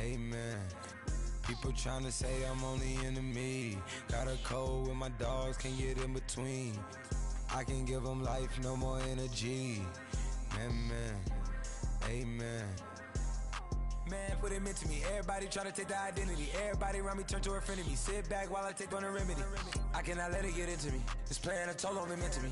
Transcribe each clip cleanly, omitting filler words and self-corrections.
Amen. People tryna say I'm on the enemy. Got a cold with my dogs, can't get in between. I can give them life, no more energy. Amen. Amen. Man, what it meant to me. Everybody try to take the identity. Everybody around me turn to a friend of me. Sit back while I take on a remedy. I cannot let it get into me. It's playing a toll on me, meant to me.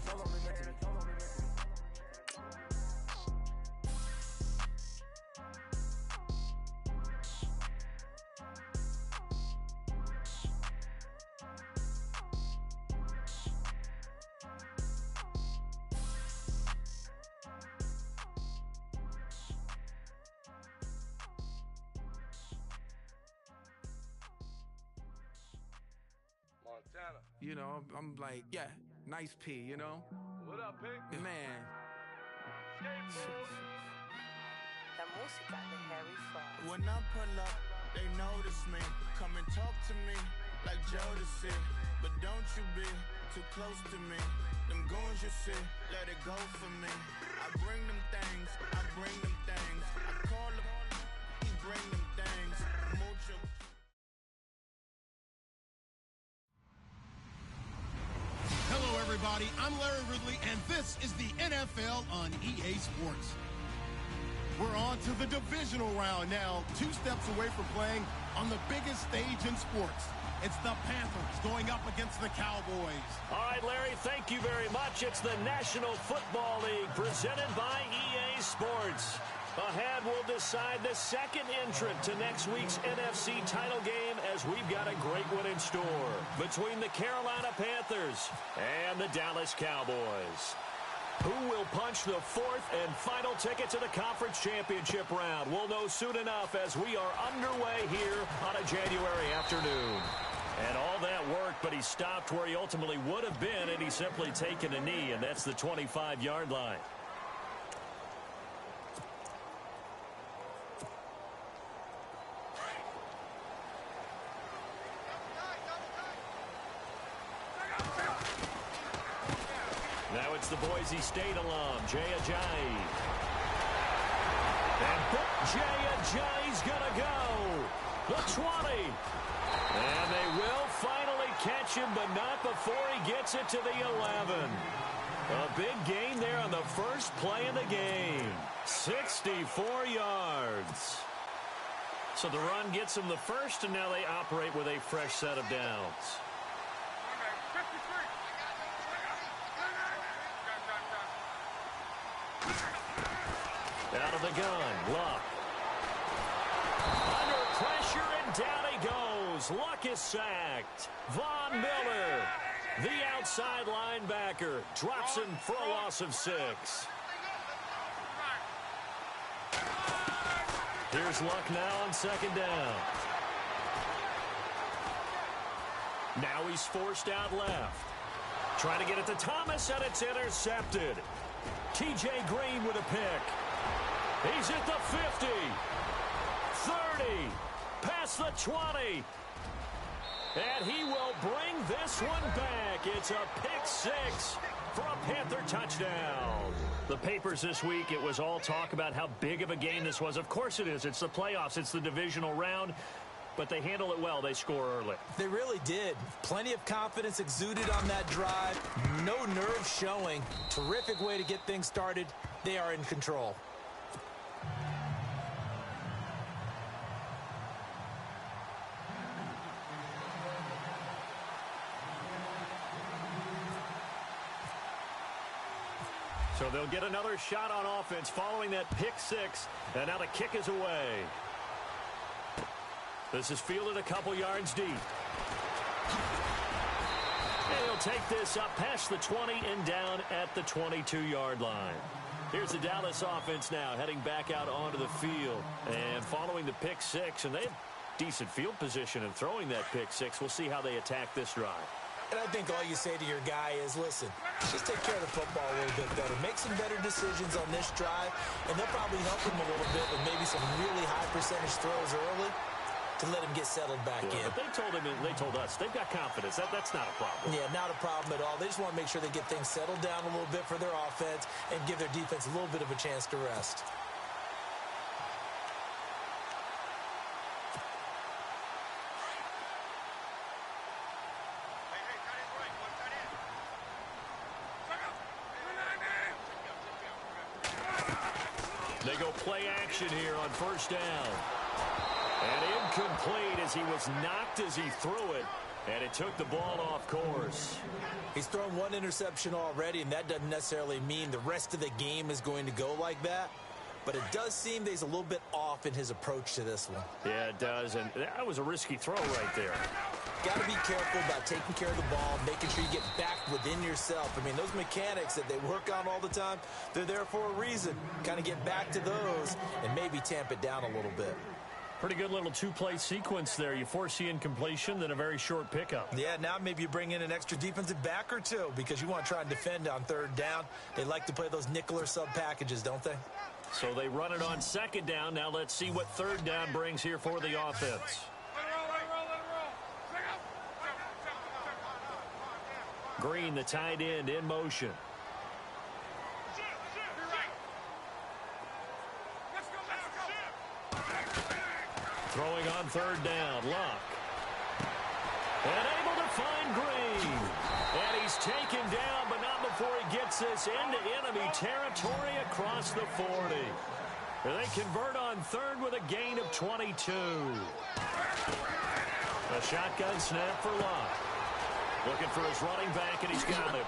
Montana. You know, I'm like, yeah, nice P, you know? What up, Pink? Man. La música de Harry Fraud. When I pull up, they notice me. Come and talk to me like Jodeci. But don't you be too close to me. Them goons you see, let it go for me. I bring them things, I bring them things. I call them, he bring them things. Mucho. Hello, everybody. I'm Larry Ridley, and this is the NFL on EA Sports. We're on to the divisional round now, 2 steps away from playing on the biggest stage in sports. It's the Panthers going up against the Cowboys. All right, Larry, thank you very much. It's the National Football League presented by EA Sports. Ahead, we'll decide the second entrant to next week's NFC title game as we've got a great one in store between the Carolina Panthers and the Dallas Cowboys. Who will punch the fourth and final ticket to the conference championship round? We'll know soon enough as we are underway here on a January afternoon. And all that worked, but he stopped where he ultimately would have been, and he's simply taken a knee, and that's the 25-yard line. Now it's the Boise State alum, Jay Ajayi. And Jay Ajayi's going to go. The 20. And they will finally catch him, but not before he gets it to the 11. A big gain there on the first play of the game. 64 yards. So the run gets him the first, and now they operate with a fresh set of downs. Out of the gun, Luck. Under pressure, and down he goes. Luck is sacked. Von Miller, the outside linebacker, drops him for a loss of 6. Here's Luck now on second down. Now he's forced out left. Trying to get it to Thomas, and it's intercepted. T.J. Green with a pick. He's at the 50, 30, past the 20, and he will bring this one back. It's a pick 6 for a Panther touchdown. The papers this week, it was all talk about how big of a game this was. Of course it is. It's the playoffs. It's the divisional round. But they handle it well. They score early. They really did. Plenty of confidence exuded on that drive. No nerve showing. Terrific way to get things started. They are in control. So they'll get another shot on offense following that pick 6. And now the kick is away. This is fielded a couple yards deep. And he'll take this up past the 20 and down at the 22-yard line. Here's the Dallas offense now heading back out onto the field. And following the pick 6, and they have decent field position in throwing that pick 6. We'll see how they attack this drive. And I think all you say to your guy is, listen, just take care of the football a little bit better. Make some better decisions on this drive, and they'll probably help him a little bit with maybe some really high percentage throws early to let him get settled back in. But they told him, and they told us, they've got confidence. That's not a problem. Yeah, not a problem at all. They just want to make sure they get things settled down a little bit for their offense and give their defense a little bit of a chance to rest. They go play action here on first down. And incomplete as he was knocked as he threw it. And it took the ball off course. He's thrown one interception already, and that doesn't necessarily mean the rest of the game is going to go like that. But it does seem that he's a little bit off in his approach to this one. Yeah, it does. And that was a risky throw right there. Got to be careful about taking care of the ball, making sure you get back within yourself. I mean, those mechanics that they work on all the time, they're there for a reason. Kind of get back to those and maybe tamp it down a little bit. Pretty good little two-play sequence there. You force the incompletion, then a very short pickup. Yeah, now maybe you bring in an extra defensive back or two because you want to try and defend on third down. They like to play those nickel or sub packages, don't they? So they run it on second down. Now let's see what third down brings here for the offense. Green, the tight end, in motion. Throwing on third down, Luck. And able to find Green. And he's taken down, but not before he gets this into enemy territory across the 40. And they convert on third with a gain of 22. A shotgun snap for Luck. Looking for his running back, and he's got it.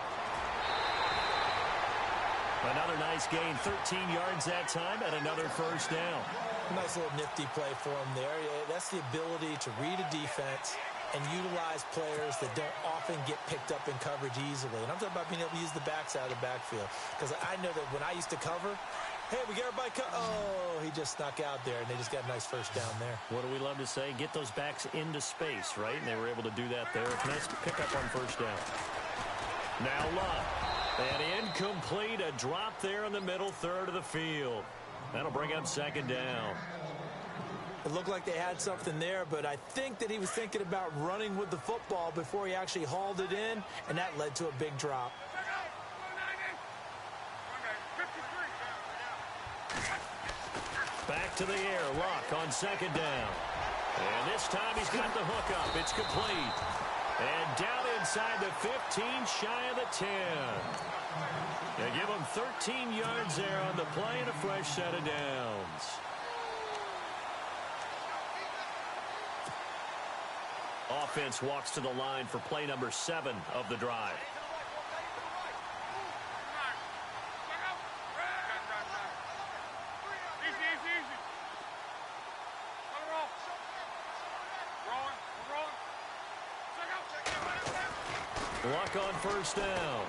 Another nice gain, 13 yards that time, and another first down. Nice little nifty play for him there. Yeah, that's the ability to read a defense and utilize players that don't often get picked up in coverage easily. And I'm talking about being able to use the backside of the backfield. Because I know that when I used to cover, hey, we got everybody oh, he just snuck out there, and they just got a nice first down there. What do we love to say? Get those backs into space, right? And they were able to do that there. Nice pickup on first down. Now Luck. And incomplete, a drop there in the middle third of the field. That'll bring up second down. It looked like they had something there, but I think that he was thinking about running with the football before he actually hauled it in, and that led to a big drop. Back to the air, Luck on second down. And this time he's got the hook up. It's complete. And down inside the 15, shy of the 10. They give him 13 yards there on the play and a fresh set of downs. Offense walks to the line for play number 7 of the drive. Luck on first down.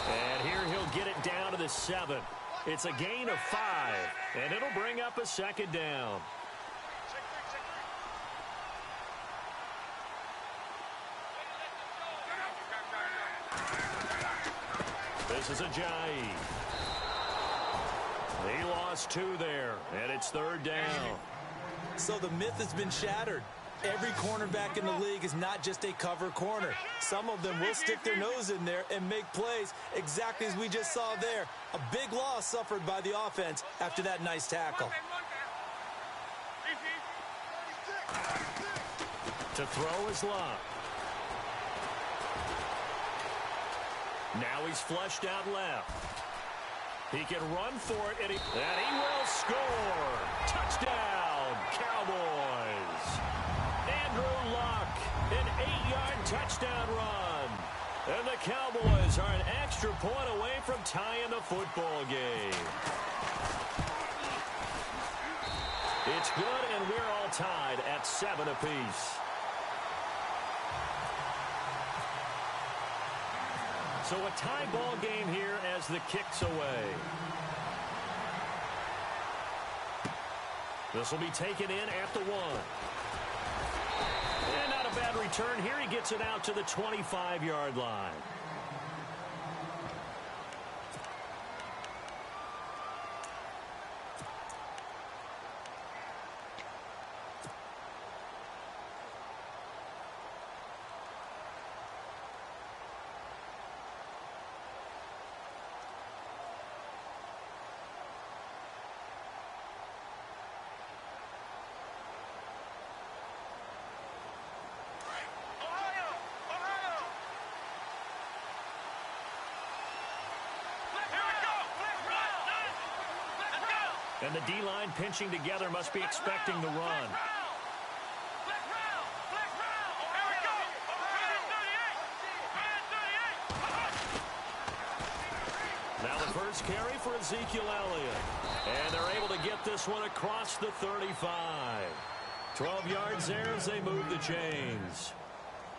And here he'll get it down to the 7. It's a gain of 5, and it'll bring up a second down. This is Ajayi. He lost 2 there, and it's third down. So the myth has been shattered. Every cornerback in the league is not just a cover corner. Some of them will stick their nose in there and make plays exactly as we just saw there. A big loss suffered by the offense after that nice tackle. To throw is Luck. Now he's flushed out left. He can run for it, and he will score. Touchdown, Cowboys. Andrew Luck, an 8-yard touchdown run. And the Cowboys are an extra point away from tying the football game. It's good, and we're all tied at 7 apiece. So a tie ball game here as the kick's away. This will be taken in at the 1. And not a bad return here. He gets it out to the 25-yard line. And the D-line pinching together must be expecting the run. Now the first carry for Ezekiel Elliott. And they're able to get this one across the 35. 12 yards there as they move the chains.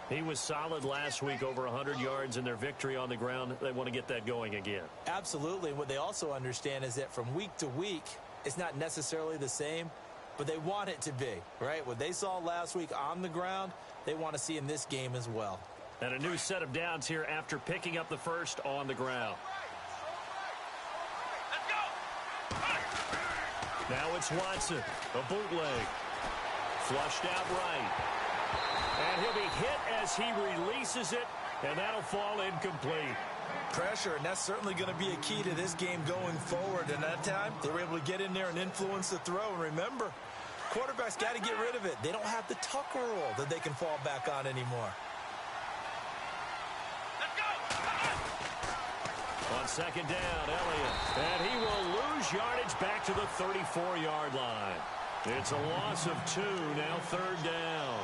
He was solid last week, over 100 yards in their victory on the ground. They want to get that going again. Absolutely. What they also understand is that from week to week, it's not necessarily the same, but they want it to be, right? What they saw last week on the ground, they want to see in this game as well. And a new set of downs here after picking up the first on the ground. Now it's Watson, a bootleg. Flushed out right. And he'll be hit as he releases it, and that'll fall incomplete. Pressure, and that's certainly going to be a key to this game going forward. And that time, they were able to get in there and influence the throw. And remember, quarterbacks got to get rid of it. They don't have the Tucker rule that they can fall back on anymore. On second down, Elliott. And he will lose yardage back to the 34-yard line. It's a loss of 2, now third down.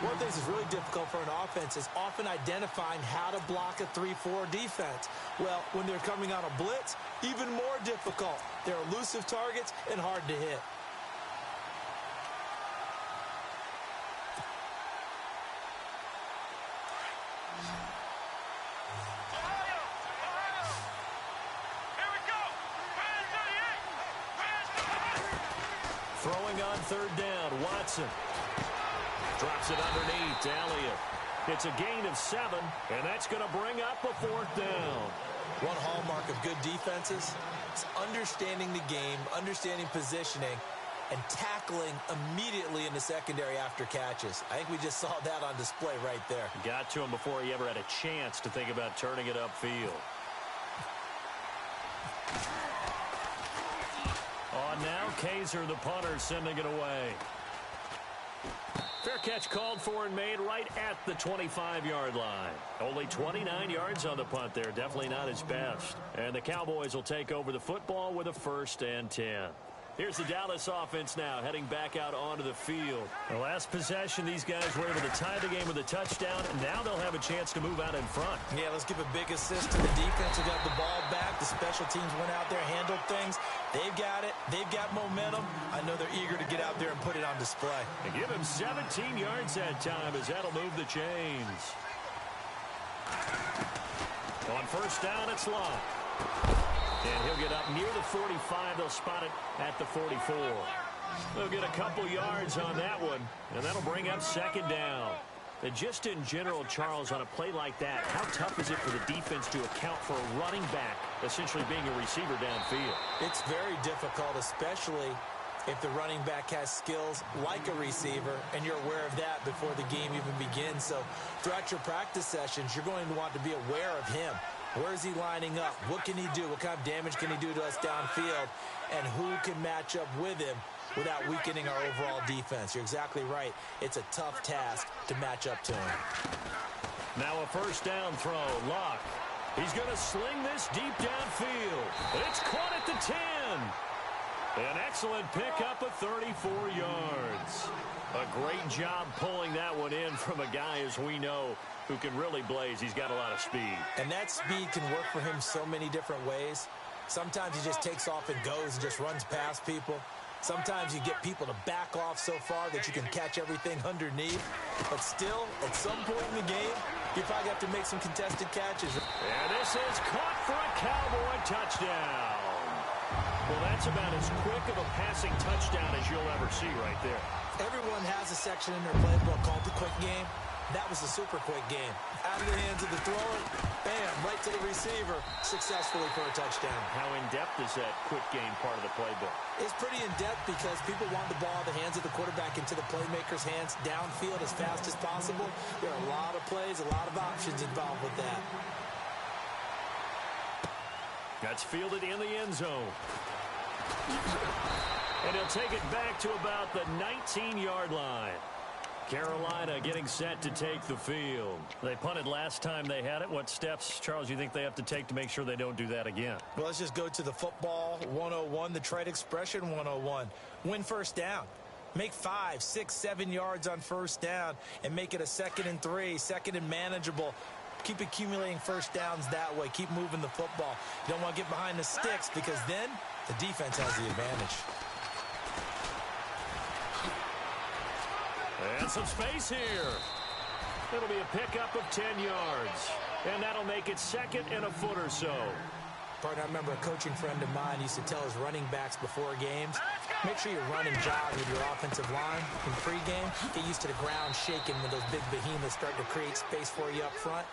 One of the things that's really difficult for an offense is often identifying how to block a 3-4 defense. Well, when they're coming on a blitz, even more difficult. They're elusive targets and hard to hit. Throwing on third down, Watson. Drops it underneath to Elliott. It's a gain of 7, and that's going to bring up a fourth down. One hallmark of good defenses is understanding the game, understanding positioning, and tackling immediately in the secondary after catches. I think we just saw that on display right there. Got to him before he ever had a chance to think about turning it upfield. On now, Kaiser, the punter, sending it away. Fair catch called for and made right at the 25-yard line. Only 29 yards on the punt there. Definitely not his best. And the Cowboys will take over the football with a 1st and 10. Here's the Dallas offense now, heading back out onto the field. The last possession, these guys were able to tie the game with a touchdown, and now they'll have a chance to move out in front. Yeah, let's give a big assist to the defense who got the ball back. The special teams went out there, handled things. They've got it. They've got momentum. I know they're eager to get out there and put it on display. And give him 17 yards that time as that'll move the chains. On first down, it's Locke. And he'll get up near the 45. They'll spot it at the 44. They'll get a couple yards on that one, and that'll bring up second down. And just in general, Charles, on a play like that, how tough is it for the defense to account for a running back essentially being a receiver downfield? It's very difficult, especially if the running back has skills like a receiver, and you're aware of that before the game even begins. So throughout your practice sessions, you're going to want to be aware of him. Where is he lining up? What can he do? What kind of damage can he do to us downfield? And who can match up with him without weakening our overall defense? You're exactly right. It's a tough task to match up to him. Now a first down throw. Locke. He's going to sling this deep downfield. It's caught at the 10. An excellent pickup of 34 yards. A great job pulling that one in from a guy, as we know, who can really blaze. He's got a lot of speed. And that speed can work for him so many different ways. Sometimes he just takes off and goes and just runs past people. Sometimes you get people to back off so far that you can catch everything underneath. But still, at some point in the game, you probably have to make some contested catches. And this is caught for a Cowboy touchdown. Well, that's about as quick of a passing touchdown as you'll ever see right there. Everyone has a section in their playbook called the quick game. That was a super quick game. Out of the hands of the thrower, bam, right to the receiver, successfully for a touchdown. How in-depth is that quick game part of the playbook? It's pretty in-depth because people want the ball in the hands of the quarterback into the playmaker's hands downfield as fast as possible. There are a lot of plays, a lot of options involved with that. That's fielded in the end zone. And he'll take it back to about the 19-yard line. Carolina getting set to take the field. They punted last time they had it. What steps, Charles, you think they have to take to make sure they don't do that again? Well, let's just go to the football 101, the trade expression 101. Win first down. Make 5, 6, 7 yards on first down and make it a 2nd and 3, 2nd and manageable. Keep accumulating first downs that way. Keep moving the football. You don't want to get behind the sticks because then the defense has the advantage. And some space here. It'll be a pickup of 10 yards. And that'll make it 2nd and a foot or so. Partner, I remember a coaching friend of mine used to tell his running backs before games, make sure you run and jog with your offensive line in pregame. Get used to the ground shaking when those big behemoths start to create space for you up front.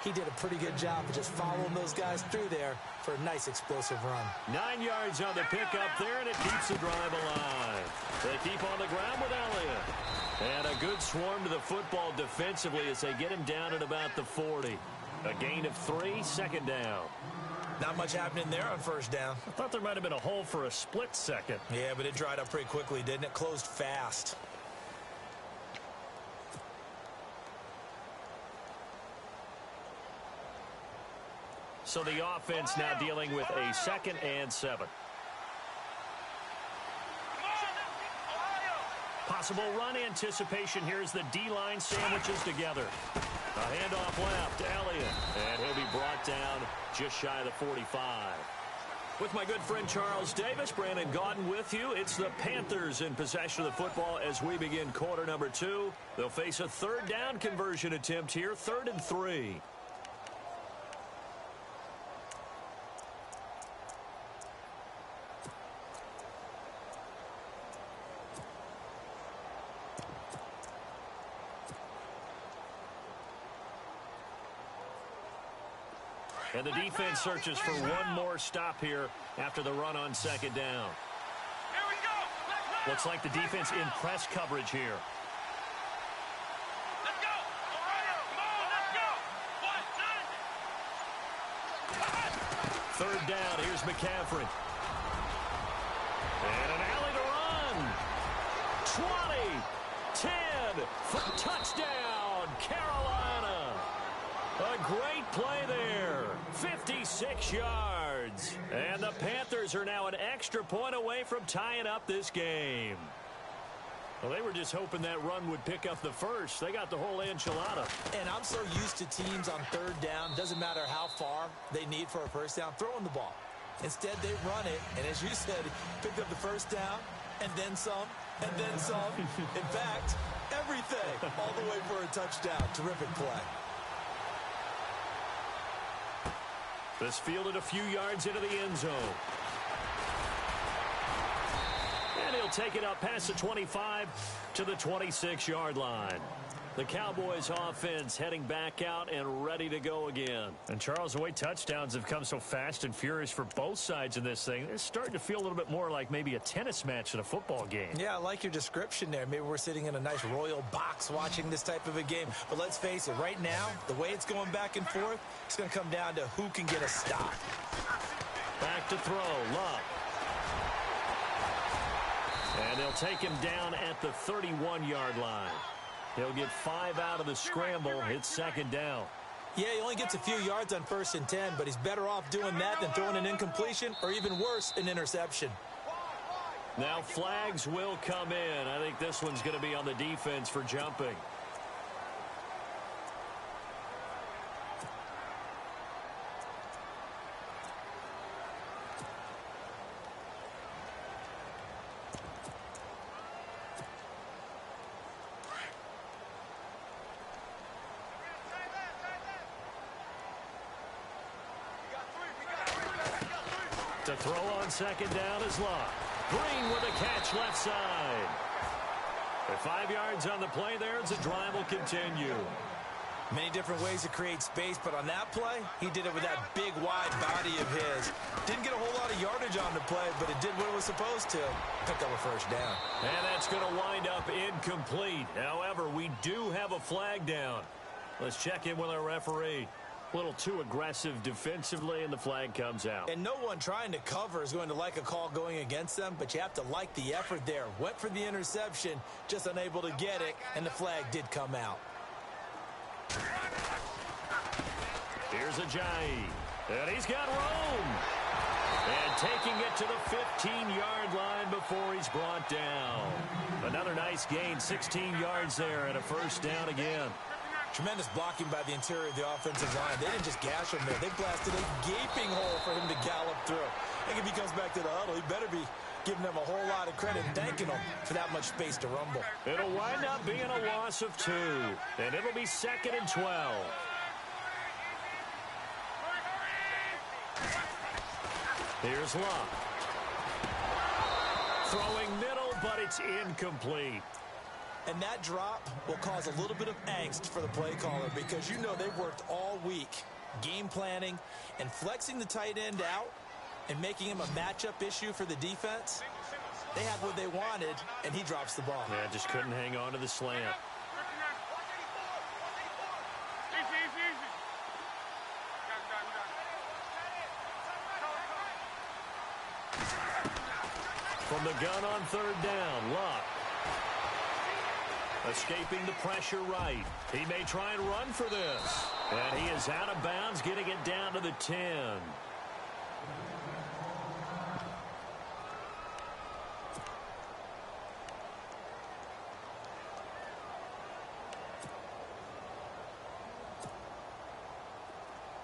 He did a pretty good job of just following those guys through there for a nice explosive run. 9 yards on the pickup there, and it keeps the drive alive. They keep on the ground with Elliott. And a good swarm to the football defensively as they get him down at about the 40. A gain of 3, 2nd down. Not much happening there on first down. I thought there might have been a hole for a split second. Yeah, but it dried up pretty quickly, didn't it? Closed fast. So the offense now dealing with a 2nd and 7. Possible run anticipation. Here's the D-line sandwiches together. A handoff left, Elliott. And he'll be brought down just shy of the 45. With my good friend Charles Davis, Brandon Gaudin with you. It's the Panthers in possession of the football as we begin quarter number 2. They'll face a 3rd down conversion attempt here, 3rd and 3. And the defense searches for one more stop here after the run on 2nd down. Here we go. Looks like the defense in press coverage here. Let's go. Ohio, come on, let's go. 3rd down. Here's McCaffrey. And an alley to run. 20, 10, touchdown, Carolina. A great play there. 56 yards. And the Panthers are now an extra point away from tying up this game. Well, they were just hoping that run would pick up the first. They got the whole enchilada. And I'm so used to teams on 3rd down, doesn't matter how far they need for a first down, throwing the ball. Instead, they run it, and as you said, picked up the first down, and then some, and then some. In fact, everything, all the way for a touchdown. Terrific play. This fielded a few yards into the end zone. And he'll take it up past the 25 to the 26-yard line. The Cowboys offense heading back out and ready to go again. And Charles, the way touchdowns have come so fast and furious for both sides in this thing, it's starting to feel a little bit more like maybe a tennis match in a football game. Yeah, I like your description there. Maybe we're sitting in a nice royal box watching this type of a game. But let's face it, right now, the way it's going back and forth, it's going to come down to who can get a stop. Back to throw, Love. And they'll take him down at the 31-yard line. He'll get 5 out of the scramble. It's 2nd down. Yeah, he only gets a few yards on 1st and 10, but he's better off doing that than throwing an incompletion or even worse, an interception. Now flags will come in. I think this one's going to be on the defense for jumping. To throw on 2nd down is Love. Green with a catch left side. For 5 yards on the play there as the drive will continue. Many different ways to create space, but on that play, he did it with that big, wide body of his. Didn't get a whole lot of yardage on the play, but it did what it was supposed to. Picked up a first down. And that's going to wind up incomplete. However, we do have a flag down. Let's check in with our referee. A little too aggressive defensively, and the flag comes out. And no one trying to cover is going to like a call going against them, but you have to like the effort there. Went for the interception, just unable to get it, and the flag did come out. Here's Ajayi, and he's got room. And taking it to the 15-yard line before he's brought down. Another nice gain, 16 yards there, and a first down again. Tremendous blocking by the interior of the offensive line. They didn't just gash him there. They blasted a gaping hole for him to gallop through. I think if he comes back to the huddle, he better be giving them a whole lot of credit and thanking them for that much space to rumble. It'll wind up being a loss of 2, and it'll be 2nd and 12. Here's Luck. Throwing middle, but it's incomplete. And that drop will cause a little bit of angst for the play caller because you know they've worked all week game planning and flexing the tight end out and making him a matchup issue for the defense. They had what they wanted, and he drops the ball. Yeah, just couldn't hang on to the slant. From the gun on 3rd down, Luck. Escaping the pressure right. He may try and run for this. And he is out of bounds, getting it down to the 10.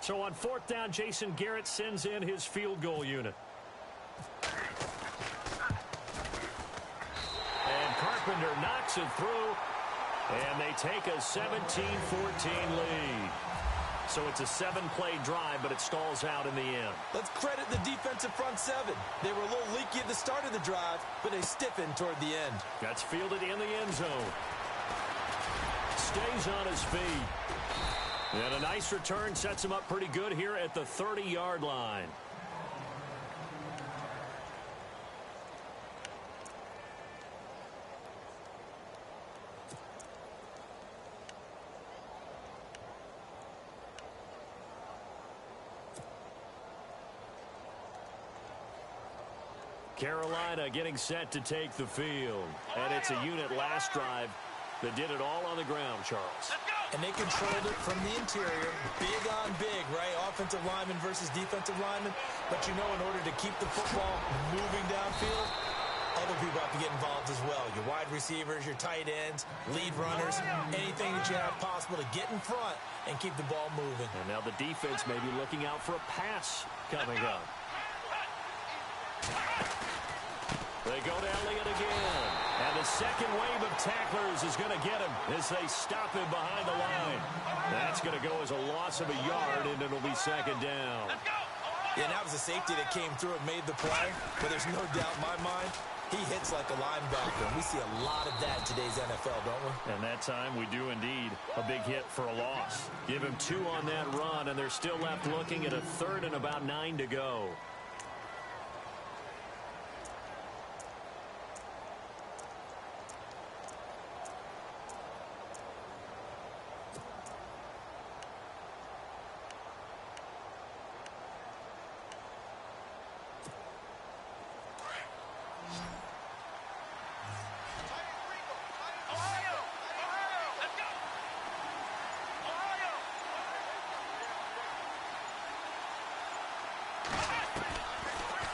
So on 4th down, Jason Garrett sends in his field goal unit. Carpenter knocks it through, and they take a 17-14 lead. So it's a 7-play drive, but it stalls out in the end. Let's credit the defensive front 7. They were a little leaky at the start of the drive, but they stiffened toward the end. That's fielded in the end zone. Stays on his feet. And a nice return sets him up pretty good here at the 30-yard line. Carolina getting set to take the field. And it's a unit last drive that did it all on the ground, Charles. And they controlled it from the interior. Big on big, right? Offensive lineman versus defensive lineman. But you know, in order to keep the football moving downfield, other people have to get involved as well. Your wide receivers, your tight ends, lead runners, anything that you have possible to get in front and keep the ball moving. And now the defense may be looking out for a pass coming up. They go to Elliott again. And the second wave of tacklers is going to get him as they stop him behind the line. That's going to go as a loss of a yard, and it'll be 2nd down. Yeah, and that was a safety that came through and made the play. But there's no doubt in my mind, he hits like a linebacker. And we see a lot of that in today's NFL, don't we? And that time we do indeed. A big hit for a loss. Give him 2 on that run, and they're still left looking at a 3rd and about 9 to go.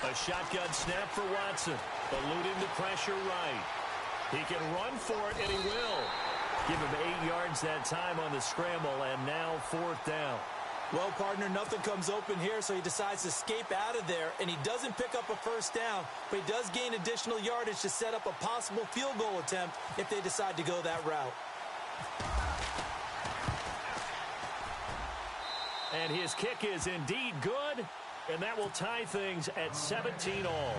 A shotgun snap for Watson, eluding the pressure right. He can run for it, and he will. Give him 8 yards that time on the scramble, and now 4th down. Well, partner, nothing comes open here, so he decides to escape out of there, and he doesn't pick up a first down, but he does gain additional yardage to set up a possible field goal attempt if they decide to go that route. And his kick is indeed good, and that will tie things at 17 all.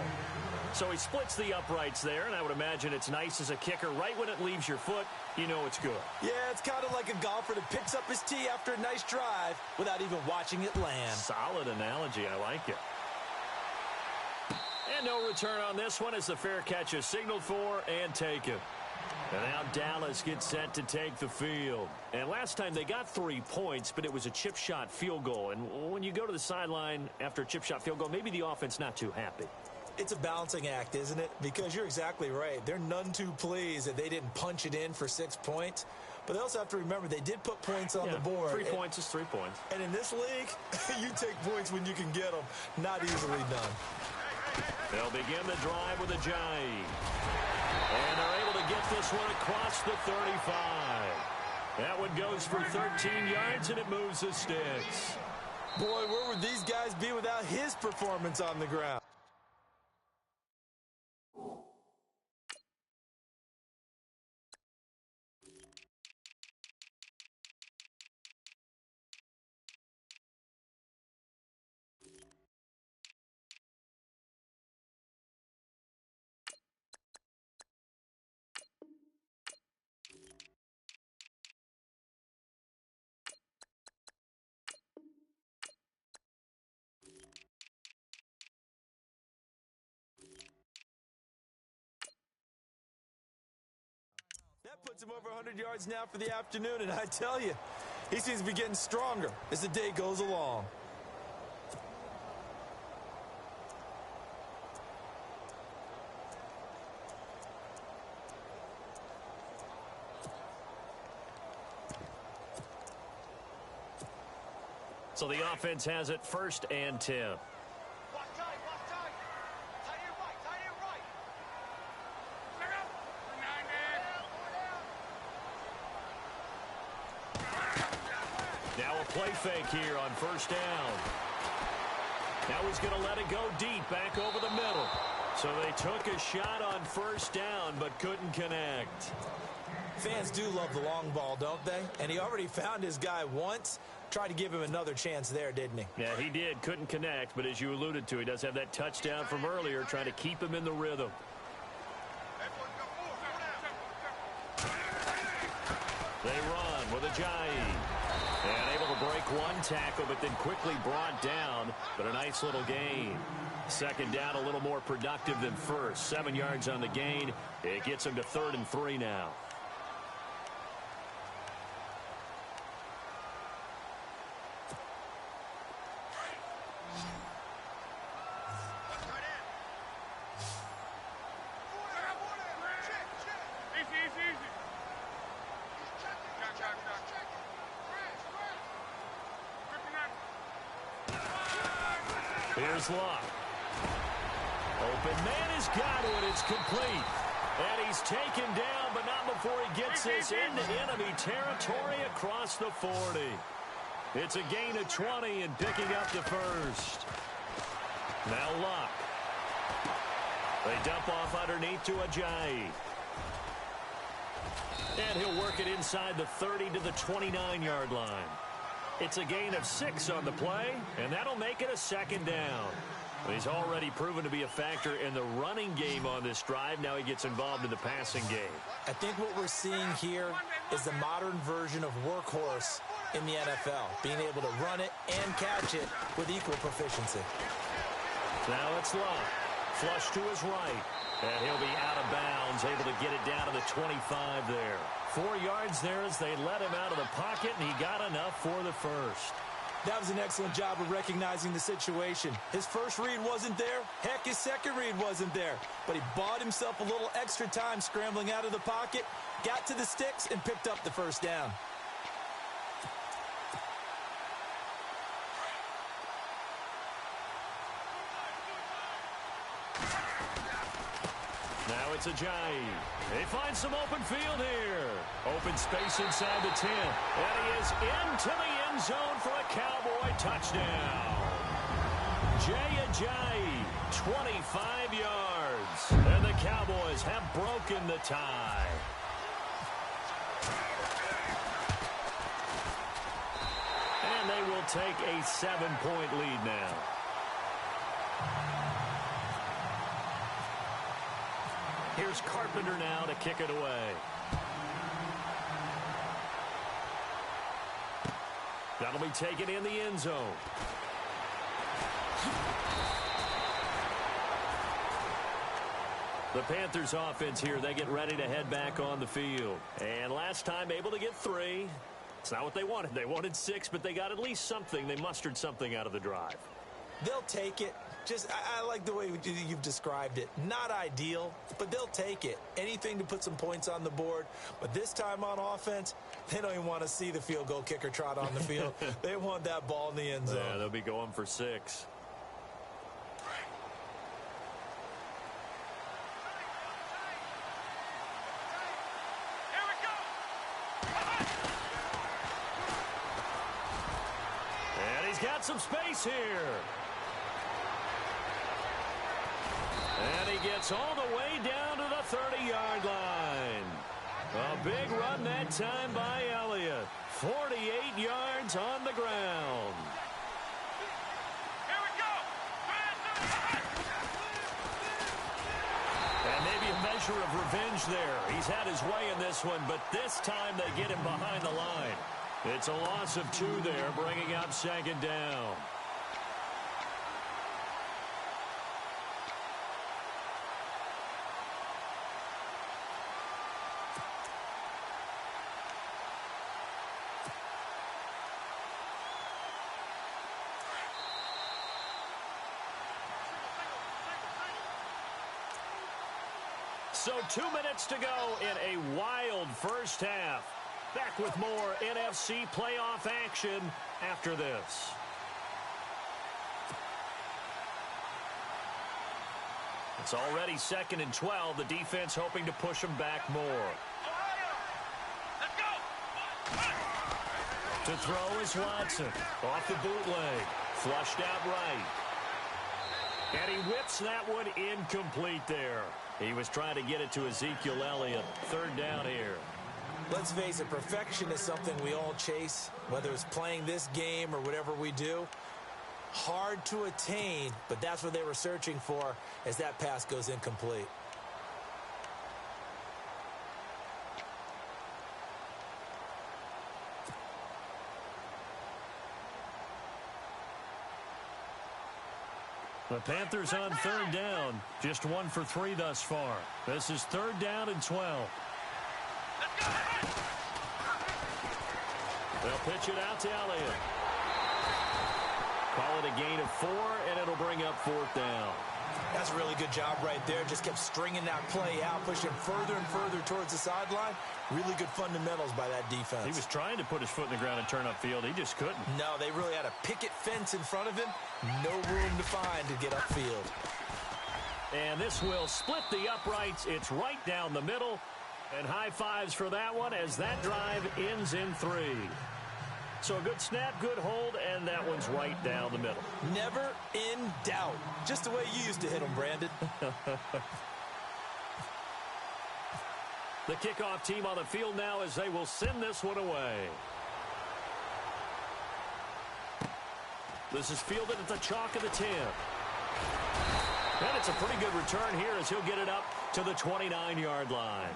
So he splits the uprights there, and I would imagine it's nice as a kicker. Right when it leaves your foot, you know it's good. Yeah, it's kind of like a golfer that picks up his tee after a nice drive without even watching it land. Solid analogy. I like it. And no return on this one as the fair catch is signaled for and taken. And now Dallas gets set to take the field. And last time they got 3 points, but it was a chip shot field goal. And when you go to the sideline after a chip shot field goal, maybe the offense not too happy. It's a balancing act, isn't it? Because you're exactly right. They're none too pleased that they didn't punch it in for 6 points. But they also have to remember they did put points on the board. 3 points is 3 points. And in this league, you take points when you can get them. Not easily done. They'll begin the drive with a jive. And they're able to get this one across the 35. That one goes for 13 yards, and it moves the sticks. Boy, where would these guys be without his performance on the ground? That puts him over 100 yards now for the afternoon, and I tell you, he seems to be getting stronger as the day goes along. So the offense has it 1st and 10. Now a play fake here on 1st down. Now he's going to let it go deep back over the middle. So they took a shot on 1st down but couldn't connect. Fans do love the long ball, don't they? And he already found his guy once. Tried to give him another chance there, didn't he? Yeah, he did. Couldn't connect, but as you alluded to, he does have that touchdown from earlier, trying to keep him in the rhythm. They run with a jive. And able to break one tackle, but then quickly brought down. But a nice little gain. 2nd down, a little more productive than 1st. 7 yards on the gain. It gets him to 3rd and 3 now. Here's Luck. Open man has got it. It's complete. And he's taken down, but not before he gets this into enemy territory across the 40. It's a gain of 20 and picking up the 1st. Now Luck. They dump off underneath to Ajayi. And he'll work it inside the 30 to the 29-yard line. It's a gain of 6 on the play, and that'll make it a 2nd down. He's already proven to be a factor in the running game on this drive. Now he gets involved in the passing game. I think what we're seeing here is the modern version of workhorse in the NFL, being able to run it and catch it with equal proficiency. Now it's Luck. Flush to his right. And he'll be out of bounds, able to get it down to the 25 there. 4 yards there as they let him out of the pocket, and he got enough for the 1st. That was an excellent job of recognizing the situation. His first read wasn't there. Heck, his second read wasn't there. But he bought himself a little extra time scrambling out of the pocket, got to the sticks, and picked up the 1st down. Now it's Ajayi. They find some open field here. Open space inside the 10. And he is into the end zone for a Cowboy touchdown. Jay Ajayi, 25 yards. And the Cowboys have broken the tie. And they will take a 7-point lead now. Here's Carpenter now to kick it away. That'll be taken in the end zone. The Panthers offense here, they get ready to head back on the field. And last time able to get 3. It's not what they wanted. They wanted 6, but they got at least something. They mustered something out of the drive. They'll take it. I like the way you've described it. Not ideal, but they'll take it. Anything to put some points on the board. But this time on offense, they don't even want to see the field goal kicker trot on the field. They want that ball in the end zone. Yeah, they'll be going for 6. And he's got some space here. And he gets all the way down to the 30-yard line. A big run that time by Elliott. 48 yards on the ground. Here we go. And maybe a measure of revenge there. He's had his way in this one, but this time they get him behind the line. It's a loss of 2 there, bringing up 2nd down. So 2 minutes to go in a wild first half. Back with more NFC playoff action after this. It's already 2nd and 12. The defense hoping to push them back more. Let's go. To throw is Watson. Off the bootleg. Flushed out right. And he whips that one incomplete there. He was trying to get it to Ezekiel Elliott. 3rd down here. Let's face it, perfection is something we all chase, whether it's playing this game or whatever we do. Hard to attain, but that's what they were searching for as that pass goes incomplete. The Panthers on 3rd down. Just 1 for 3 thus far. This is 3rd down and 12. They'll pitch it out to Elliott. Call it a gain of 4, and it'll bring up 4th down. That's a really good job right there. Just kept stringing that play out, pushing further and further towards the sideline. Really good fundamentals by that defense. He was trying to put his foot in the ground and turn upfield. He just couldn't. No, they really had a picket fence in front of him. No room to find to get upfield. And this will split the uprights. It's right down the middle. And high fives for that one as that drive ends in 3. So a good snap, good hold, and that one's right down the middle. Never in doubt. Just the way you used to hit them, Brandon. The kickoff team on the field now as they will send this one away. This is fielded at the chalk of the 10. And it's a pretty good return here as he'll get it up to the 29-yard line.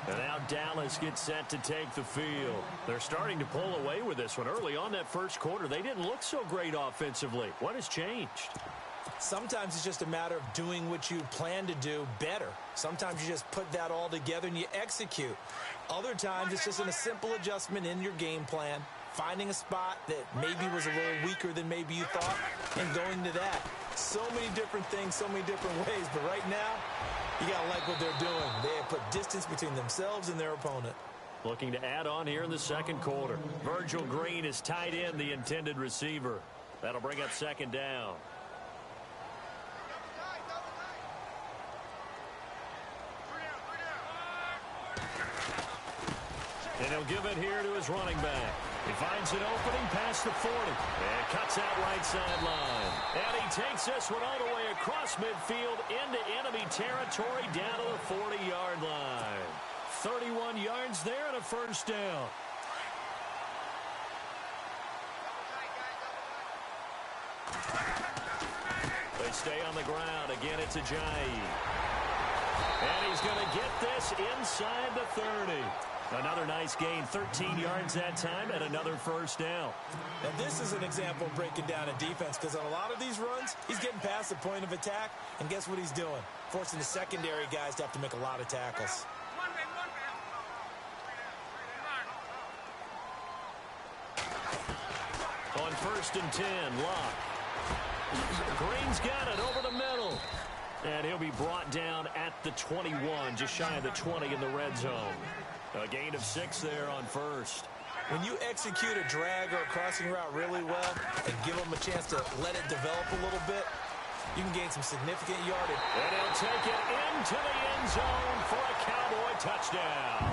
And now Dallas gets set to take the field. They're starting to pull away with this one. Early on that first quarter, they didn't look so great offensively. What has changed? Sometimes it's just a matter of doing what you plan to do better. Sometimes you just put that all together and you execute. Other times it's just a simple adjustment in your game plan, finding a spot that maybe was a little weaker than maybe you thought, and going to that. So many different things, so many different ways, but right now, you got to like what they're doing. They have put distance between themselves and their opponent. Looking to add on here in the second quarter. Virgil Green is tied in, the intended receiver. That'll bring up 2nd down. And he'll give it here to his running back. He finds an opening past the 40. And cuts out right sideline. And he takes this one all the way across midfield into enemy territory down to the 40-yard line. 31 yards there and a 1st down. They stay on the ground. Again, it's Ajayi. And he's going to get this inside the 30. Another nice gain, 13 yards that time, and another first down. And this is an example of breaking down a defense, because on a lot of these runs, he's getting past the point of attack, and guess what he's doing? Forcing the secondary guys to have to make a lot of tackles. On 1st and 10, Locke. Green's got it over the middle. And he'll be brought down at the 21, just shy of the 20 in the red zone. A gain of 6 there on 1st. When you execute a drag or a crossing route really well and give them a chance to let it develop a little bit, you can gain some significant yardage. And he'll take it into the end zone for a Cowboy touchdown.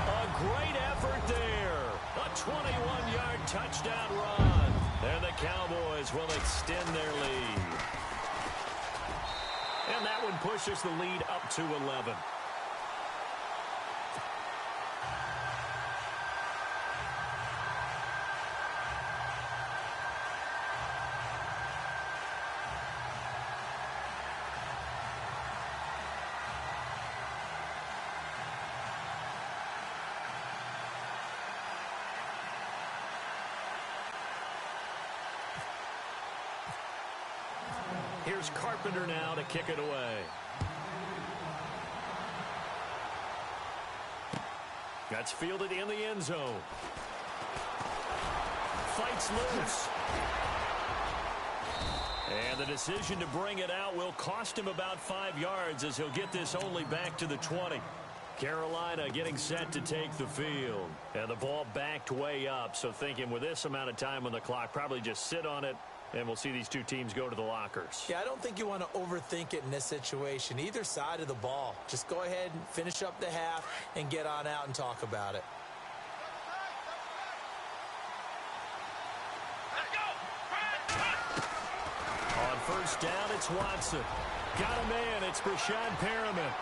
A great effort there. A 21-yard touchdown run. And the Cowboys will extend their lead. And that one pushes the lead up to 11. Here's Carpenter now to kick it away. That's fielded in the end zone. Fights loose. And the decision to bring it out will cost him about 5 yards, as he'll get this only back to the 20. Carolina getting set to take the field. And the ball backed way up, so thinking with this amount of time on the clock, probably just sit on it. And we'll see these two teams go to the lockers. Yeah, I don't think you want to overthink it in this situation. Either side of the ball. Just go ahead and finish up the half and get on out and talk about it. On 1st down, it's Watson. Got a man. It's Brashad Perriman.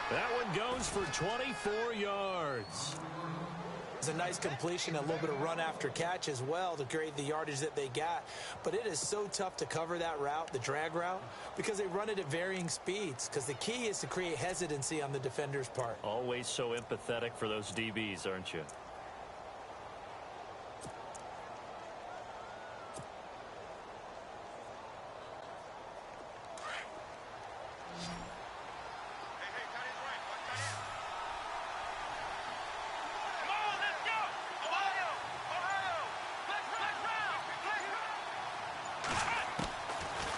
That one goes for 24 yards. It's a nice completion, a little bit of run after catch as well to create the yardage that they got. But it is so tough to cover that route, the drag route, because they run it at varying speeds. Because the key is to create hesitancy on the defender's part. Always so empathetic for those DBs, aren't you?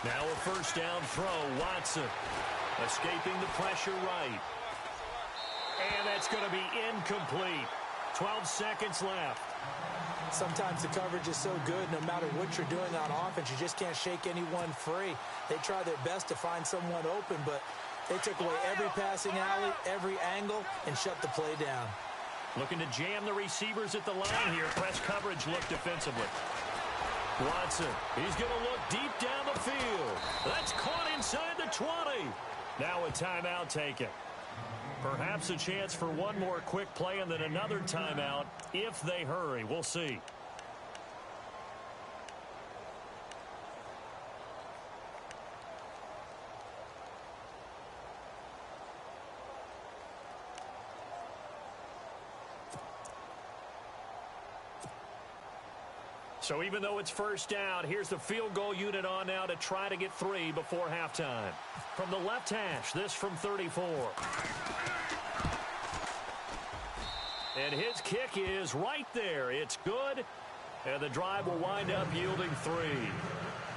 Now a 1st down throw, Watson. Escaping the pressure right. And that's going to be incomplete. 12 seconds left. Sometimes the coverage is so good, no matter what you're doing on offense, you just can't shake anyone free. They try their best to find someone open, but they took away every passing alley, every angle, and shut the play down. Looking to jam the receivers at the line here. Press coverage look defensively. Watson, he's going to look deep down the field. That's caught inside the 20. Now a timeout taken. Perhaps a chance for one more quick play and then another timeout if they hurry. We'll see. So even though it's 1st down, here's the field goal unit on now to try to get 3 before halftime. From the left hash, this from 34. And his kick is right there. It's good, and the drive will wind up yielding 3.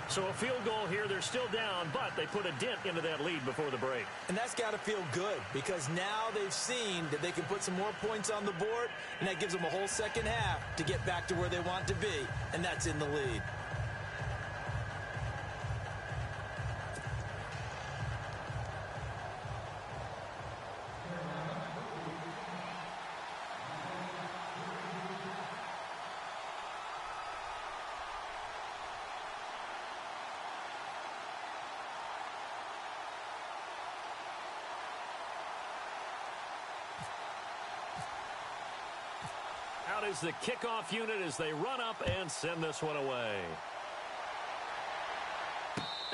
So a field goal here. They're still down, but they put a dent into that lead before the break. And that's got to feel good, because now they've seen that they can put some more points on the board, and that gives them a whole second half to get back to where they want to be, and that's in the lead. Out is the kickoff unit as they run up and send this one away.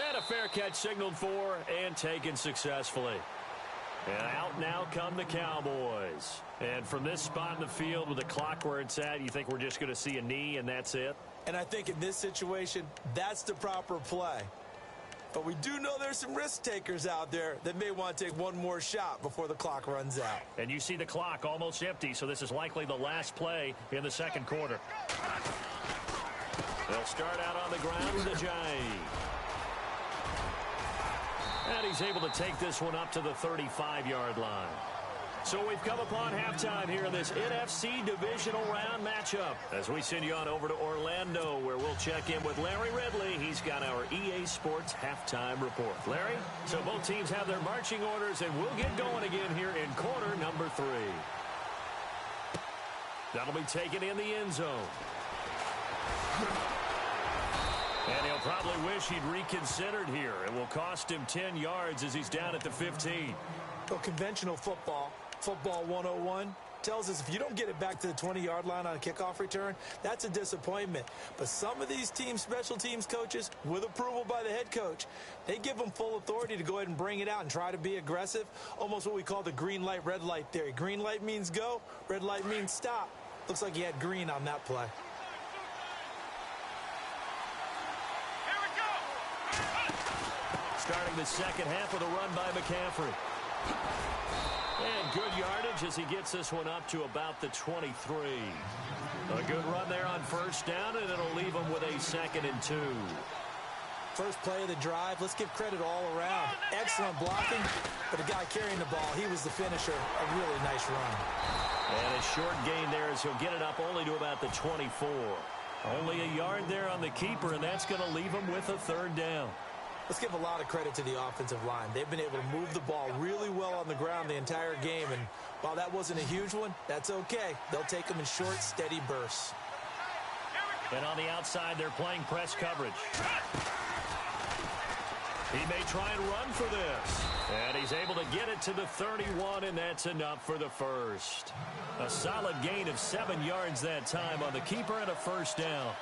And a fair catch signaled for and taken successfully. And out now come the Cowboys. And from this spot in the field with the clock where it's at, you think we're just going to see a knee and that's it? And I think in this situation, that's the proper play. But we do know there's some risk takers out there that may want to take one more shot before the clock runs out. And you see the clock almost empty, so this is likely the last play in the second quarter. They'll start out on the ground with a jive. And he's able to take this one up to the 35-yard line. So we've come upon halftime here in this NFC Divisional Round matchup as we send you on over to Orlando, where we'll check in with Larry Ridley. He's got our EA Sports halftime report. Larry, so both teams have their marching orders, and we'll get going again here in quarter number 3. That'll be taken in the end zone. And he'll probably wish he'd reconsidered here. It will cost him 10 yards as he's down at the 15. Well, conventional football 101, tells us if you don't get it back to the 20-yard line on a kickoff return, that's a disappointment. But some of these team special teams coaches, with approval by the head coach, they give them full authority to go ahead and bring it out and try to be aggressive, almost what we call the green light, red light theory. Green light means go, red light means stop. Looks like he had green on that play. Starting the second half with a run by McCaffrey. And good yardage as he gets this one up to about the 23. A good run there on first down, and it'll leave him with a 2nd and 2. First play of the drive, let's give credit all around. Excellent blocking, but the guy carrying the ball, he was the finisher. A really nice run. And a short gain there as he'll get it up only to about the 24. Only a yard there on the keeper, and that's going to leave him with a 3rd down. Let's give a lot of credit to the offensive line. They've been able to move the ball really well on the ground the entire game, and while that wasn't a huge one, that's okay. They'll take them in short, steady bursts. And on the outside, they're playing press coverage. He may try and run for this. And he's able to get it to the 31, and that's enough for the first. A solid gain of 7 yards that time on the keeper and a 1st down.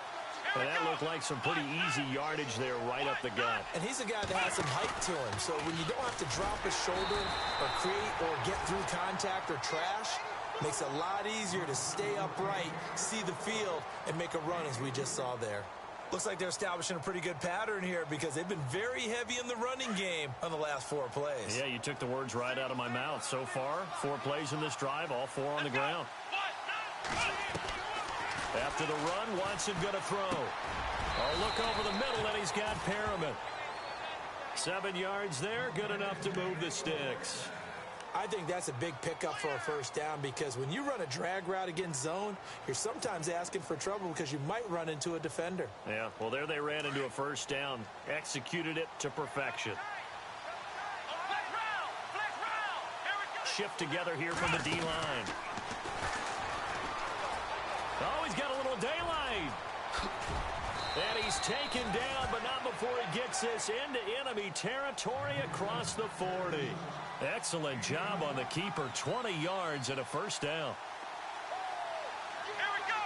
And that looked like some pretty easy yardage there right up the gut. And he's a guy that has some height to him. So when you don't have to drop a shoulder or create or get through contact or trash, makes it a lot easier to stay upright, see the field, and make a run as we just saw there. Looks like they're establishing a pretty good pattern here because they've been very heavy in the running game on the last 4 plays. Yeah, you took the words right out of my mouth. So far, 4 plays in this drive, all 4 on the ground. After the run, Watson going to throw. A look over the middle, and he's got Perriman. 7 yards there, good enough to move the sticks. I think that's a big pickup for a 1st down because when you run a drag route against zone, you're sometimes asking for trouble because you might run into a defender. Yeah, well, there they ran into a 1st down. Executed it to perfection. Shift together here from the D-line. Oh, he's got a little daylight. And he's taken down, but not before he gets this into enemy territory across the 40. Excellent job on the keeper. 20 yards and a 1st down. Here we go.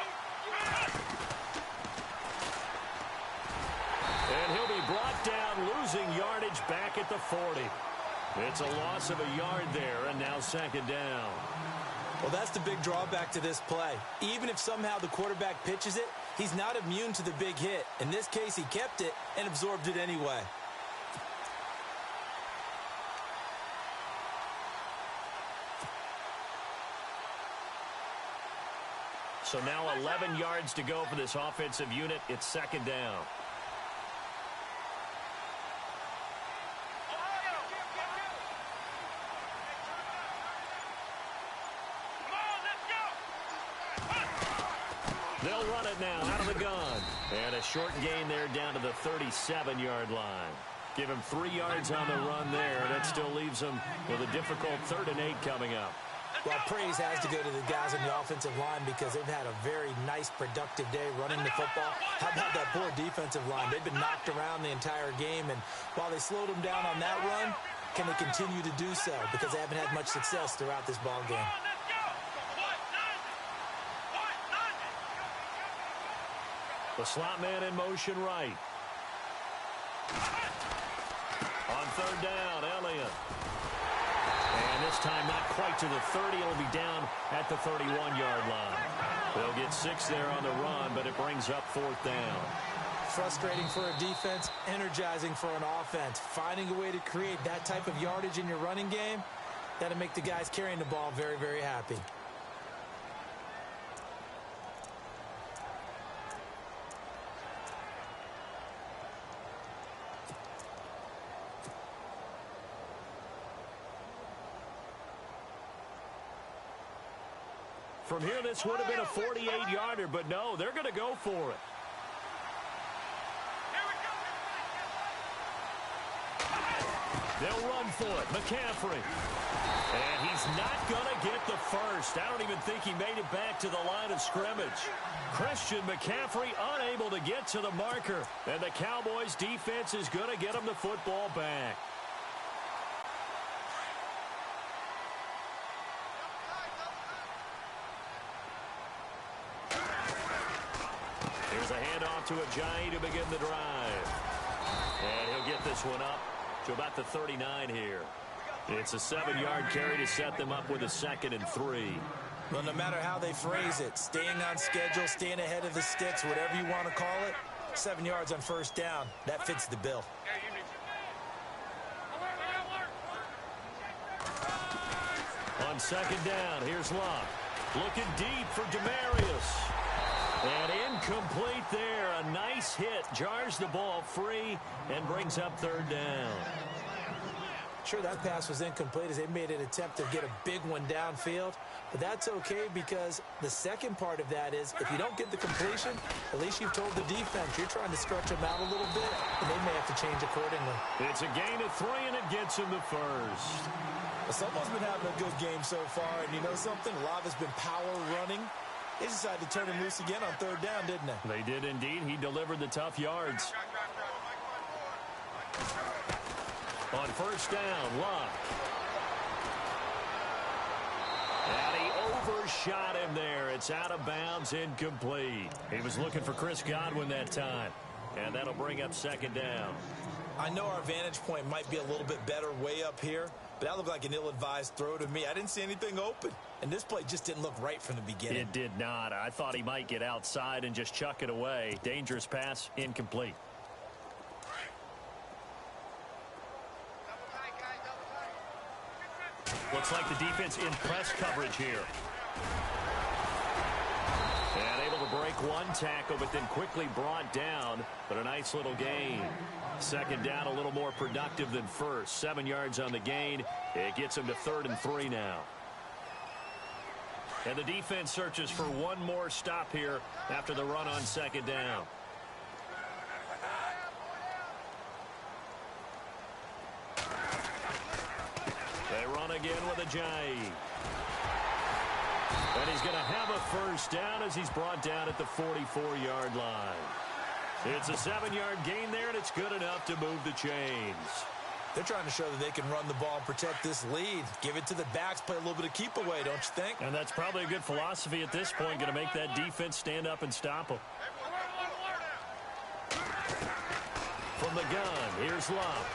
And he'll be brought down, losing yardage back at the 40. It's a loss of a yard there, and now 2nd down. Well, that's the big drawback to this play. Even if somehow the quarterback pitches it, he's not immune to the big hit. In this case, he kept it and absorbed it anyway. So now 11 yards to go for this offensive unit. It's 2nd down. They'll run it now out of the gun. And a short gain there down to the 37-yard line. Give him 3 yards on the run there. That still leaves him with a difficult 3rd and 8 coming up. Well, praise has to go to the guys on the offensive line because they've had a very nice, productive day running the football. How about that poor defensive line? They've been knocked around the entire game, and while they slowed them down on that run, can they continue to do so? Because they haven't had much success throughout this ball game. The slot man in motion right. On 3rd down, Elliott. And this time not quite to the 30. It'll be down at the 31-yard line. They'll get 6 there on the run, but it brings up 4th down. Frustrating for a defense, energizing for an offense. Finding a way to create that type of yardage in your running game, that'll make the guys carrying the ball very, very happy. From here, this would have been a 48-yarder, but no, they're going to go for it. They'll run for it. McCaffrey. And he's not going to get the first. I don't even think he made it back to the line of scrimmage. Christian McCaffrey unable to get to the marker. And the Cowboys defense is going to get him the football back. Here's a handoff to Ajayi to begin the drive. And he'll get this one up to about the 39 here. It's a 7-yard carry to set them up with a 2nd and 3. Well, no matter how they phrase it, staying on schedule, staying ahead of the sticks, whatever you want to call it, 7 yards on 1st down, that fits the bill. On 2nd down, here's Locke. Looking deep for Demarius. And incomplete there. A nice hit. Jars the ball free and brings up 3rd down. Sure, that pass was incomplete as they made an attempt to get a big one downfield. But that's okay because the second part of that is if you don't get the completion, at least you've told the defense you're trying to stretch them out a little bit, and they may have to change accordingly. It's a gain of 3, and it gets him the first. Well, someone's been having a good game so far, and you know something? A lot of it's been power running. They decided to turn him loose again on 3rd down, didn't they? They did indeed. He delivered the tough yards. On 1st down, Locke. And he overshot him there. It's out of bounds, incomplete. He was looking for Chris Godwin that time. And that'll bring up 2nd down. I know our vantage point might be a little bit better way up here, but that looked like an ill-advised throw to me. I didn't see anything open. And this play just didn't look right from the beginning. It did not. I thought he might get outside and just chuck it away. Dangerous pass, incomplete. Looks like the defense in press coverage here. And able to break one tackle, but then quickly brought down. But a nice little gain. 2nd down, a little more productive than 1st. 7 yards on the gain. It gets him to 3rd and 3 now. And the defense searches for one more stop here after the run on 2nd down. They run again with Ajayi. And he's going to have a 1st down as he's brought down at the 44-yard line. It's a 7-yard gain there, and it's good enough to move the chains. They're trying to show that they can run the ball and protect this lead. Give it to the backs, play a little bit of keep away, don't you think? And that's probably a good philosophy at this point, going to make that defense stand up and stop them. From the gun, here's Locke.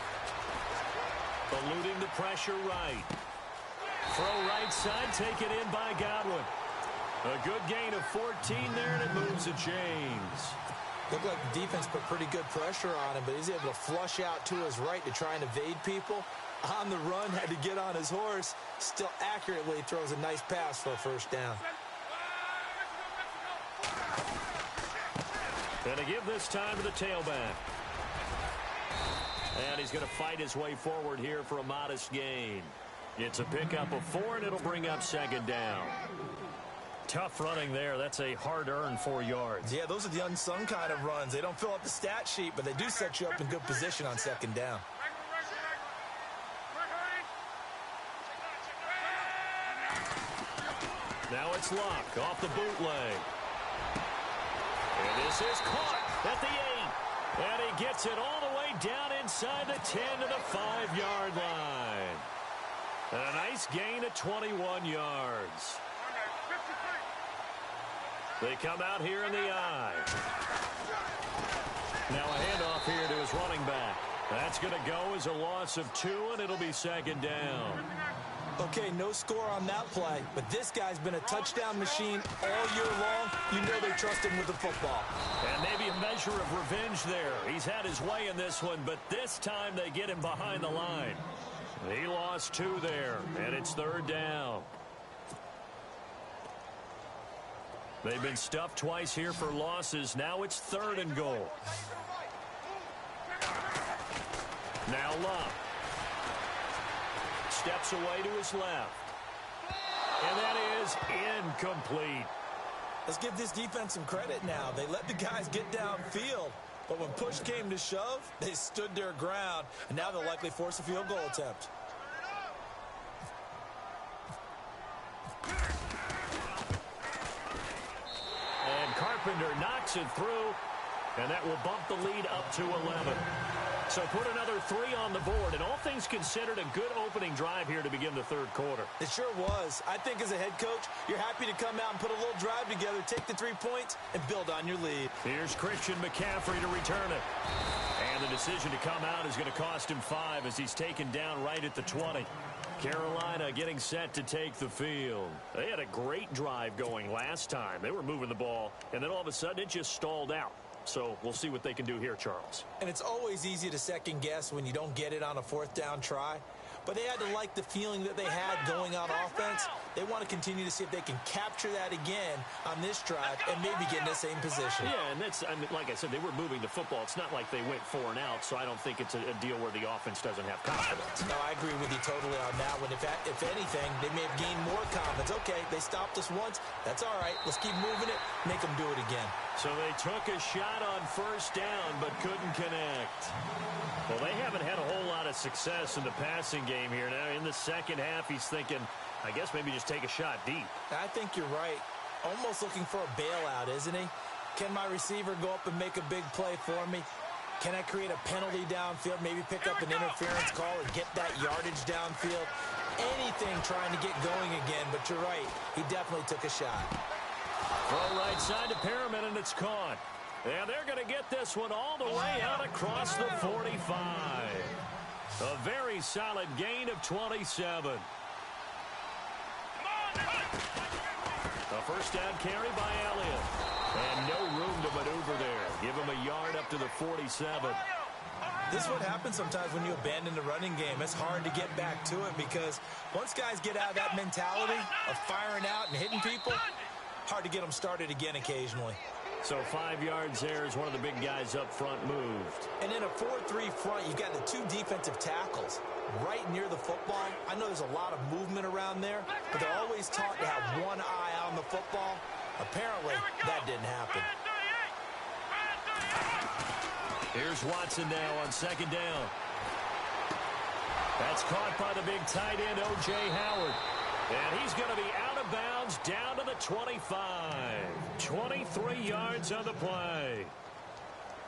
Eluding the pressure right. Throw right side, taken in by Godwin. A good gain of 14 there, and it moves the chains. Looked like the defense put pretty good pressure on him, but he's able to flush out to his right to try and evade people. On the run, had to get on his horse. Still accurately throws a nice pass for a 1st down. And to give this time to the tailback. And he's going to fight his way forward here for a modest gain. It's a pickup of 4, and it'll bring up 2nd down. Tough running there. That's a hard-earned 4 yards. Yeah, those are the unsung kind of runs. They don't fill up the stat sheet, but they do set you up in good position on 2nd down. Now it's Locke off the bootleg. And this is caught at the 8. And he gets it all the way down inside the 10 to the 5-yard line. And a nice gain of 21 yards. They come out here in the eye. Now a handoff here to his running back. That's going to go as a loss of 2, and it'll be 2nd down. Okay, no score on that play, but this guy's been a touchdown machine all year long. You know they trust him with the football. And maybe a measure of revenge there. He's had his way in this one, but this time they get him behind the line. He lost 2 there, and it's 3rd down. They've been stuffed twice here for losses. Now it's 3rd and goal. Now Love. Steps away to his left. And that is incomplete. Let's give this defense some credit now. They let the guys get downfield. But when push came to shove, they stood their ground. And now they'll likely force a field goal attempt. And Carpenter knocks it through. And that will bump the lead up to 11. So put another 3 on the board, and all things considered, a good opening drive here to begin the 3rd quarter. It sure was. I think as a head coach, you're happy to come out and put a little drive together, take the 3 points, and build on your lead. Here's Christian McCaffrey to return it. And the decision to come out is going to cost him 5 as he's taken down right at the 20. Carolina getting set to take the field. They had a great drive going last time. They were moving the ball, and then all of a sudden it just stalled out. So we'll see what they can do here, Charles. And it's always easy to second guess when you don't get it on a 4th down try. But they had to like the feeling that they had going on offense. They want to continue to see if they can capture that again on this drive and maybe get in the same position. Yeah, and that's, I mean, like I said, they were moving the football. It's not like they went 4 and out, so I don't think it's a deal where the offense doesn't have confidence. No, I agree with you totally on that one. If anything, they may have gained more confidence. Okay, they stopped us once. That's all right. Let's keep moving it. Make them do it again. So they took a shot on 1st down, but couldn't connect. Well, they haven't had a whole lot of success in the passing game here. Now, in the 2nd half, he's thinking, I guess maybe just take a shot deep. I think you're right. Almost looking for a bailout, isn't he? Can my receiver go up and make a big play for me? Can I create a penalty downfield, maybe pick up an interference call and get that yardage downfield? Anything trying to get going again, but you're right. He definitely took a shot. Throw right side to Perriman, and it's caught. And they're going to get this one all the way out across the 45. A very solid gain of 27. A 1st down carry by Elliott. And no room to maneuver there. Give him a yard up to the 47. This is what happens sometimes when you abandon the running game. It's hard to get back to it because once guys get out of that mentality of firing out and hitting people, hard to get them started again occasionally. So 5 yards there as one of the big guys up front moved. And in a 4-3 front, you've got the 2 defensive tackles right near the football. I know there's a lot of movement around there, but they're always taught to have one eye on the football. Apparently, that didn't happen. Here's Watson now on 2nd down. That's caught by the big tight end, O.J. Howard. And he's going to be out of bounds down to the 25. 23 yards on the play.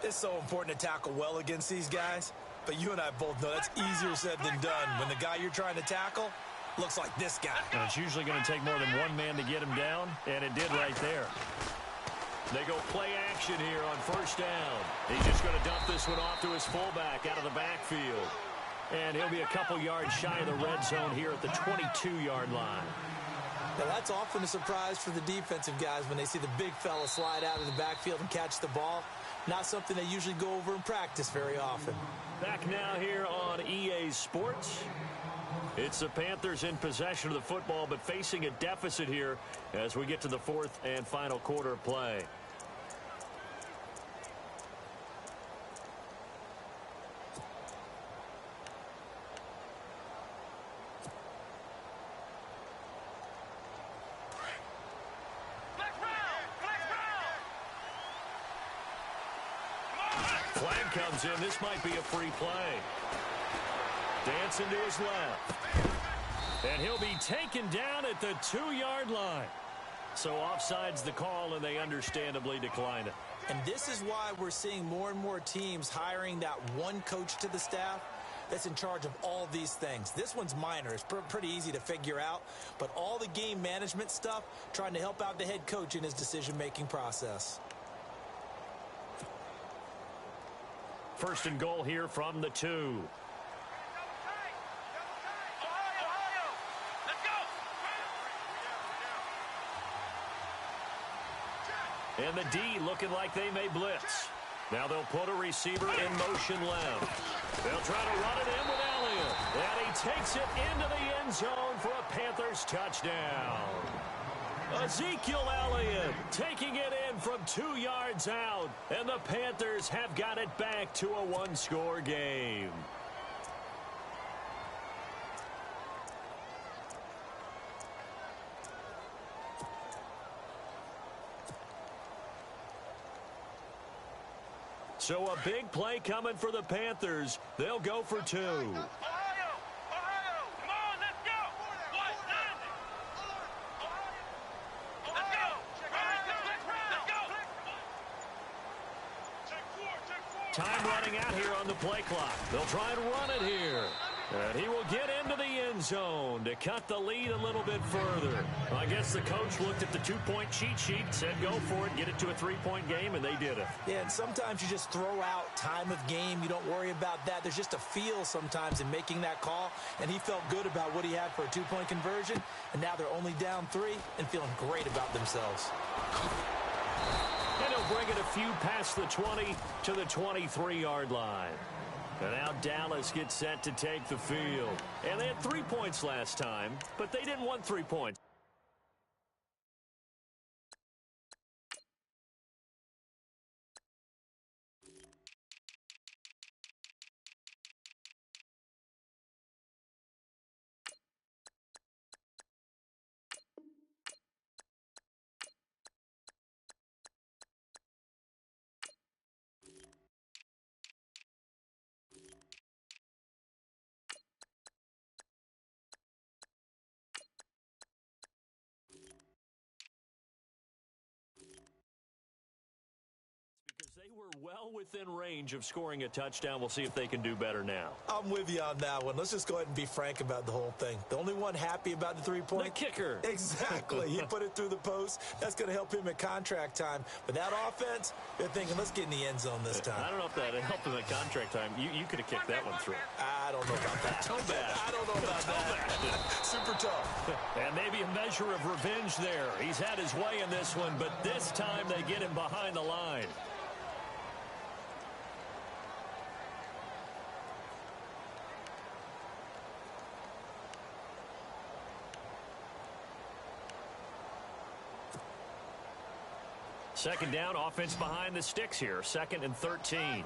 It's so important to tackle well against these guys. But you and I both know that's easier said than done when the guy you're trying to tackle looks like this guy. And it's usually going to take more than one man to get him down, and it did right there. They go play action here on 1st down. He's just going to dump this one off to his fullback out of the backfield. And he'll be a couple yards shy of the red zone here at the 22-yard line. Now, that's often a surprise for the defensive guys when they see the big fella slide out of the backfield and catch the ball. Not something they usually go over in practice very often. Back now here on EA Sports. It's the Panthers in possession of the football, but facing a deficit here as we get to the 4th and final quarter of play. Flag comes in. This might be a free play. Dancing to his left. And he'll be taken down at the 2-yard line. So offside's the call, and they understandably decline it. And this is why we're seeing more and more teams hiring that one coach to the staff that's in charge of all these things. This one's minor. It's pretty easy to figure out. But all the game management stuff, trying to help out the head coach in his decision-making process. 1st and goal here from the 2. And the D looking like they may blitz. Now they'll put a receiver in motion left. They'll try to run it in with Elliott. And he takes it into the end zone for a Panthers touchdown. Ezekiel Elliott taking it in from 2 yards out. And the Panthers have got it back to a one-score game. So a big play coming for the Panthers. They'll go for 2. Ohio, come on, let's go. Let's go. Time running out here on the play clock. They'll try and run it here. And he will get into the end zone to cut the lead a little bit further. I guess the coach looked at the two-point cheat sheet, said go for it, get it to a three-point game, and they did it. Yeah, and sometimes you just throw out time of game. You don't worry about that. There's just a feel sometimes in making that call, and he felt good about what he had for a two-point conversion, and now they're only down 3 and feeling great about themselves. And he'll bring it a few past the 20 to the 23-yard line. And now Dallas gets set to take the field. And they had 3 points last time, but they didn't want 3 points. They were well within range of scoring a touchdown. We'll see if they can do better now. I'm with you on that one. Let's just go ahead and be frank about the whole thing. The only one happy about the 3-point? The kicker. Exactly. He put it through the post. That's going to help him at contract time. But that offense, they're thinking, let's get in the end zone this time. I don't know if that helped him at contract time. You could have kicked that one through. I don't know about that. Toe bad. I don't know about that. Super tough. And maybe a measure of revenge there. He's had his way in this one, but this time they get him behind the line. Second down, offense behind the sticks here. 2nd and 13.